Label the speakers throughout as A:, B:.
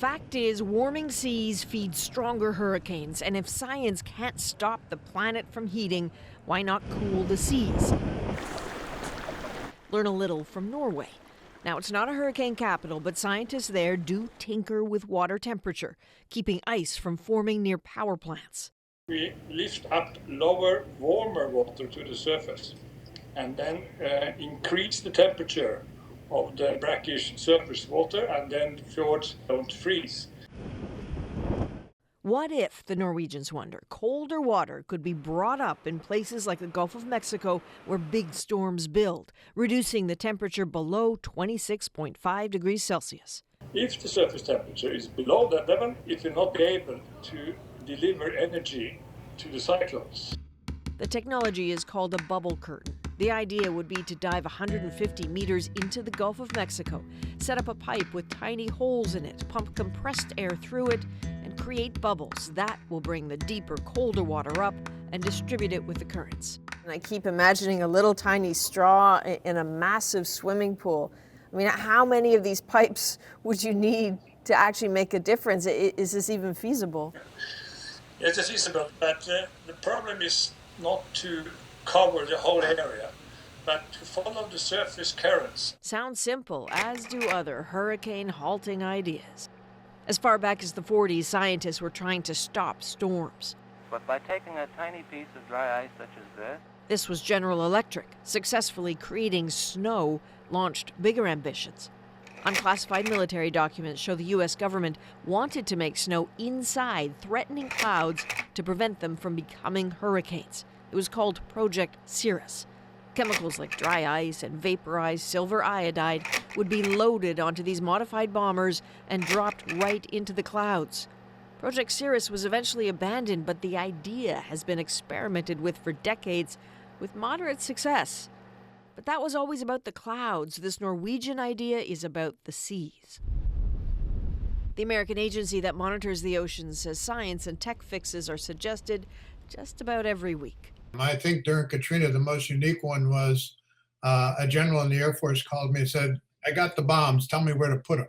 A: fact is, warming seas feed stronger hurricanes, and if science can't stop the planet from heating, why not cool the seas? Learn a little from Norway. Now, it's not a hurricane capital, but scientists there do tinker with water temperature, keeping ice from forming near power plants.
B: We lift up lower, warmer water to the surface and then increase the temperature of the brackish surface water, and then the fjords don't freeze.
A: What if, the Norwegians wonder, colder water could be brought up in places like the Gulf of Mexico where big storms build, reducing the temperature below 26.5 degrees Celsius?
B: If the surface temperature is below that level, it will not be able to deliver energy to the cyclones.
A: The technology is called a bubble curtain. The idea would be to dive 150 meters into the Gulf of Mexico, set up a pipe with tiny holes in it, pump compressed air through it, and create bubbles. That will bring the deeper, colder water up and distribute it with the currents.
C: And I keep imagining a little tiny straw in a massive swimming pool. I mean, how many of these pipes would you need to actually make a difference? Is this even feasible?
B: Yes, it's feasible, but the problem is not to cover the whole area, but to follow the surface currents.
A: Sounds simple, as do other hurricane halting ideas. As far back as the 40s, scientists were trying to stop storms.
D: But by taking a tiny piece of dry ice such as
A: This was General Electric, successfully creating snow, launched bigger ambitions. Unclassified military documents show the U.S. government wanted to make snow inside threatening clouds to prevent them from becoming hurricanes. It was called Project Cirrus. Chemicals like dry ice and vaporized silver iodide would be loaded onto these modified bombers and dropped right into the clouds. Project Cirrus was eventually abandoned, but the idea has been experimented with for decades with moderate success. But that was always about the clouds. This Norwegian idea is about the seas. The American agency that monitors the oceans says science and tech fixes are suggested just about every week.
E: I think during Katrina, the most unique one was a general in the Air Force called me and said, I got the bombs, tell me where to put them.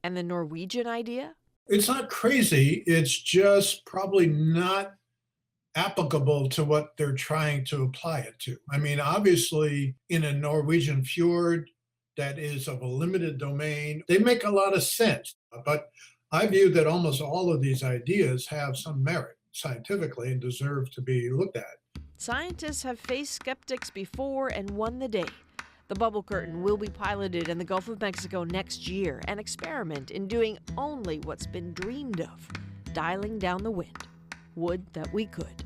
A: And the Norwegian idea?
E: It's not crazy, it's just probably not applicable to what they're trying to apply it to. I mean, obviously, in a Norwegian fjord that is of a limited domain, they make a lot of sense. But I view that almost all of these ideas have some merit scientifically and deserve to be looked at.
A: Scientists have faced skeptics before and won the day. The bubble curtain will be piloted in the Gulf of Mexico next year, an experiment in doing only what's been dreamed of, dialing down the wind. Would that we could.